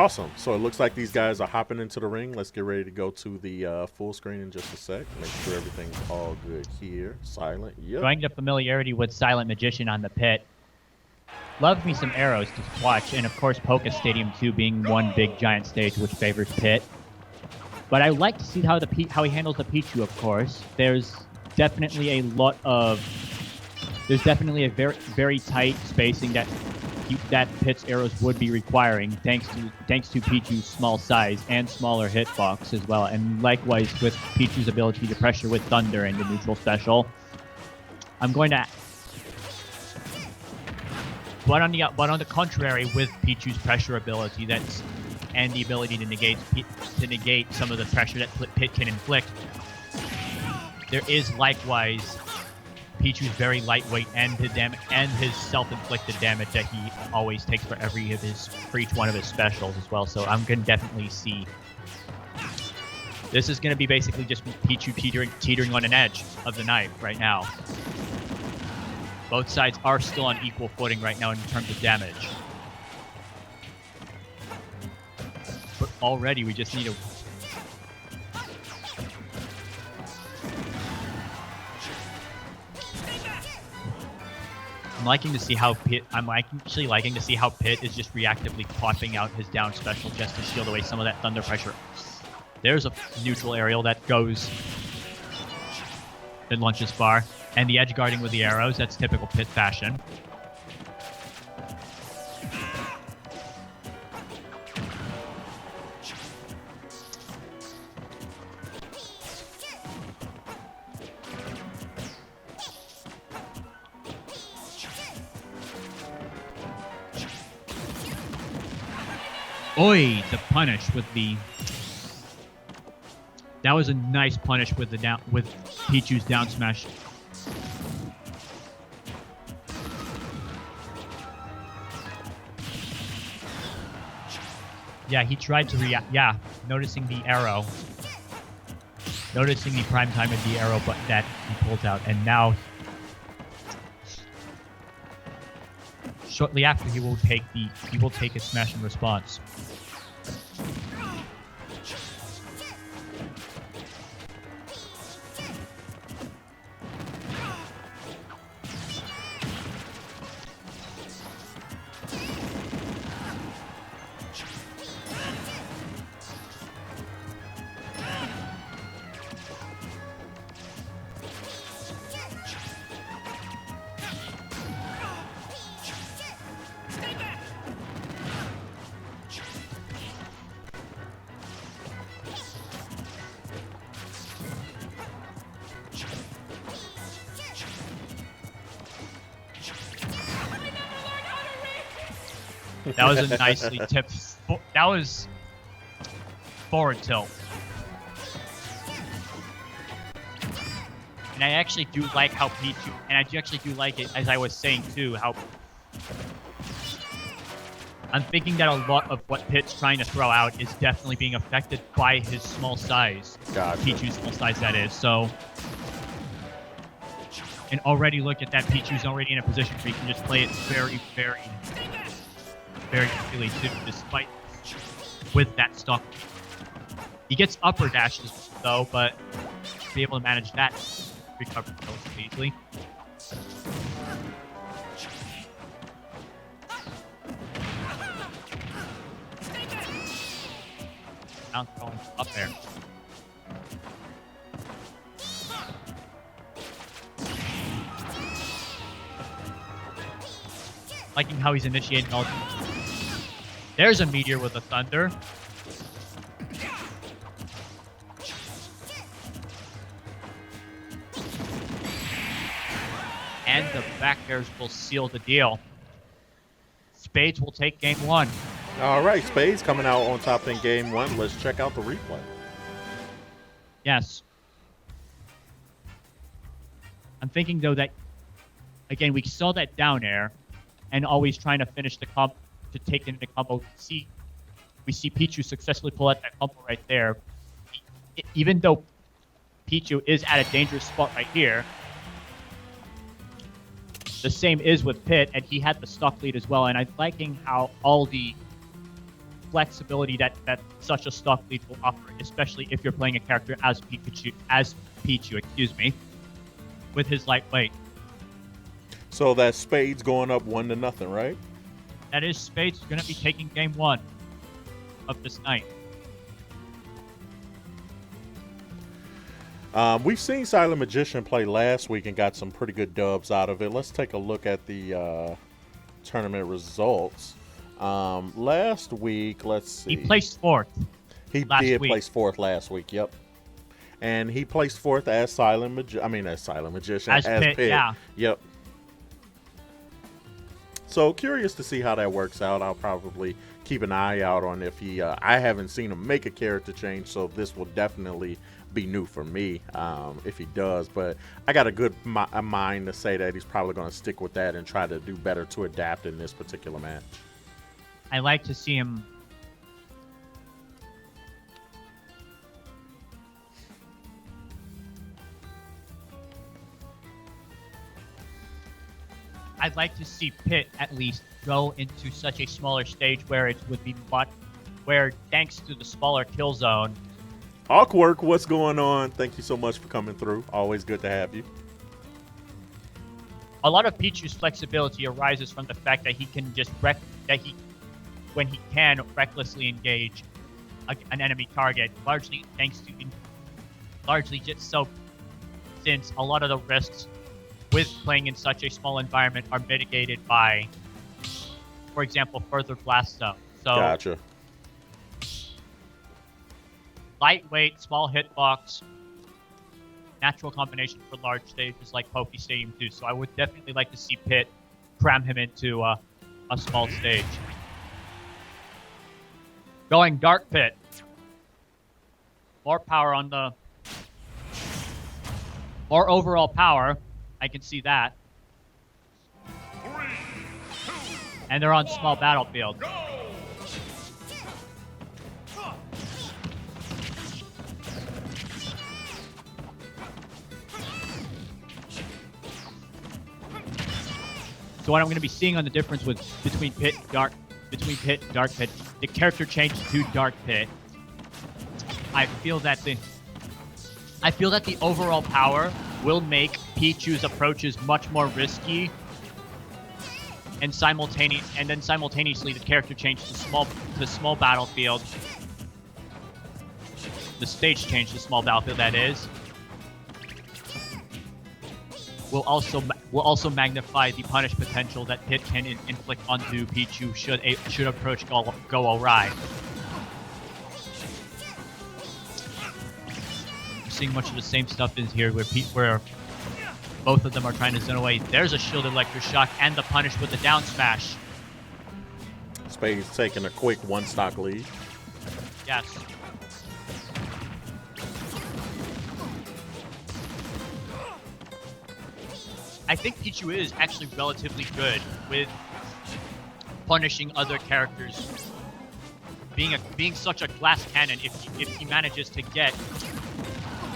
Awesome. So it looks like these guys are hopping into the ring. Let's get ready to go to the full screen in just a sec. Make sure everything's all good here. Silent. Yep. Drawing the familiarity with Silent Magician on the pit. Love me some arrows to watch, and of course Polka Stadium 2 being one big giant stage which favors Pit. But I like to see how he handles the Pichu, of course. There's definitely a very, very tight spacing that Pit's arrows would be requiring, thanks to Pichu's small size and smaller hitbox as well, and likewise with Pichu's ability to pressure with Thunder and the neutral special. But on the contrary, with Pichu's pressure ability and the ability to negate some of the pressure that Pit can inflict, there is likewise Pichu's very lightweight and his self-inflicted damage that he always takes for each one of his specials as well. So I'm gonna definitely see this is gonna be basically just Pichu teetering on an edge of the knife right now. Both sides are still on equal footing right now in terms of damage. But already we just need a... I'm actually liking to see how Pit is just reactively popping out his down special just to shield away some of that thunder pressure. There's a neutral aerial that launches far. And the edge guarding with the arrows, that's typical Pit fashion. Oi, the punish with the... That was a nice punish with Pichu's down smash. Yeah, he tried to react. Yeah, noticing the arrow. Noticing the prime time of the arrow, but that he pulled out. And now, shortly after, he will take his smash in response. That was a nicely tipped... That was forward tilt. And I actually do like how Pichu... And I actually do like it, as I was saying too, how... I'm thinking that a lot of what Pit's trying to throw out is definitely being affected by his small size. Gotcha. Pichu's small size, that is. So... And already look at that, Pichu's already in a position where he can just play it very, very... very clearly too, despite with that stock. He gets upper dashes though, but to be able to manage that recover relatively easily. Now throwing up there. Liking how he's initiating all. There's a meteor with a thunder. And the back airs will seal the deal. Spades will take game one. All right, Spades coming out on top in game one. Let's check out the replay. Yes. I'm thinking though that, again, we saw that down air and always trying to finish the combo, to take into combo. We see Pichu successfully pull out that combo right there. Even though Pichu is at a dangerous spot right here, the same is with Pit, and he had the stock lead as well. And I'm liking how all the flexibility that such a stock lead will offer, especially if you're playing a character as Pichu, excuse me, with his lightweight. So that Spade's going up 1-0, right? That is Spades going to be taking game 1 of this night. We've seen Silent Magician play last week and got some pretty good dubs out of it. Let's take a look at the tournament results. Last week, let's see. He placed 4th. He did place 4th last week, yep. And he placed 4th as Silent Magician. As Pit, yeah. Yep. So curious to see how that works out. I'll probably keep an eye out on if he. I haven't seen him make a character change, so this will definitely be new for me if he does. But I got a good mind to say that he's probably going to stick with that and try to do better to adapt in this particular match. I like to see him. I'd like to see Pit at least go into such a smaller stage where it would be where thanks to the smaller kill zone. Awkward, what's going on? Thank you so much for coming through. Always good to have you. A lot of Pichu's flexibility arises from the fact that he can just when he can recklessly engage an enemy target, largely just so since a lot of the risks with playing in such a small environment are mitigated by, for example, further blast zone. So Gotcha. Lightweight, small hitbox, natural combination for large stages like Poke Stadium 2. So I would definitely like to see Pit cram him into a small stage. Going Dark Pit. More power on the... More overall power. I can see that. 3, 2, And they're on small battlefield. go! So what I'm going to be seeing on the difference between Pit and Dark Pit, the character change to Dark Pit. I feel that the overall power will make Pichu's approaches much more risky, and then simultaneously the character change to small battlefield. The stage change to small battlefield, that is, will also magnify the punish potential that Pit can inflict onto Pichu should approach go awry. We're seeing much of the same stuff in here where both of them are trying to zone away. There's a shielded electroshock and the punish with the down smash. Spade's taking a quick 1-stock lead. Yes. I think Pichu is actually relatively good with punishing other characters. Being such a glass cannon, if he manages to get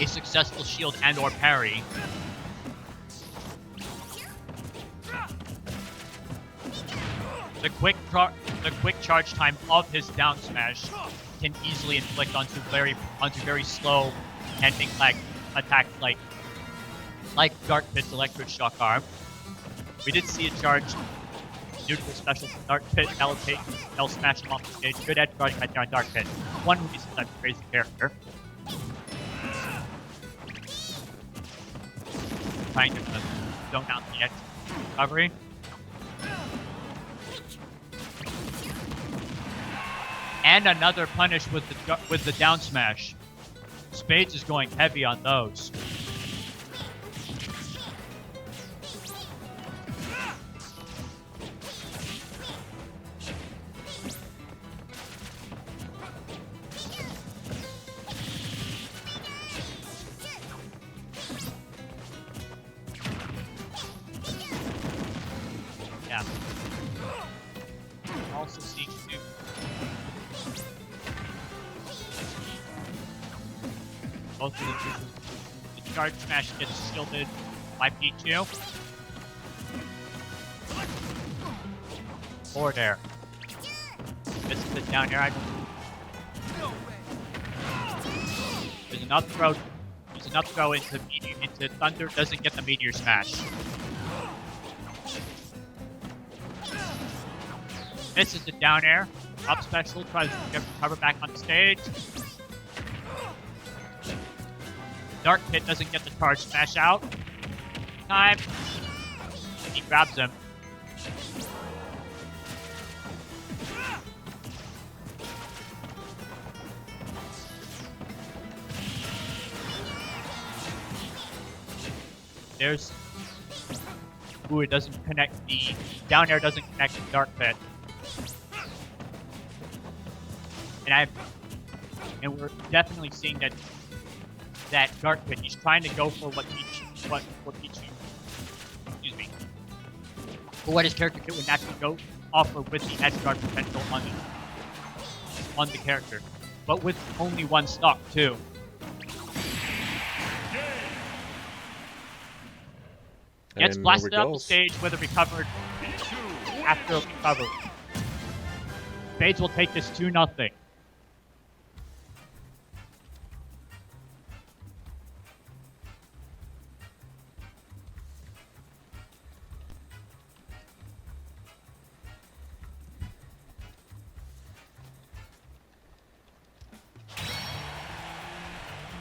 a successful shield and or parry. The quick charge time of his down smash can easily inflict onto very slow ending lag attacks like Dark Pit's Electric Shock Arm. We did see a charge neutral special from Dark Pit, L smash him off the stage. Good edge guarding right there on Dark Pit. One reason I'm a crazy character. Trying to zone out the edge recovery. And another punish with the down smash. Spades is going heavy on those. Yeah. Also seeing two. Both of the charge smash gets shielded by Pichu. Forward air. This is the down air. There's enough throw. There's enough throw into Thunder. Doesn't get the meteor smash. This is the down air. Up special. Tries to recover back on stage. Dark Pit doesn't get the charge smash out. Time. He grabs him. There's... Ooh, it doesn't connect the... Down air doesn't connect the Dark Pit. And we're definitely seeing that Dark Pit, he's trying to go for what Pichu, excuse me, for what his character kit would naturally go offer with the edge guard potential on the character, but with only one stock too. Gets blasted off the stage with a recovered after a recovery. Spades will take this 2-0.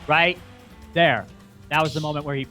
Right there. That was the moment where he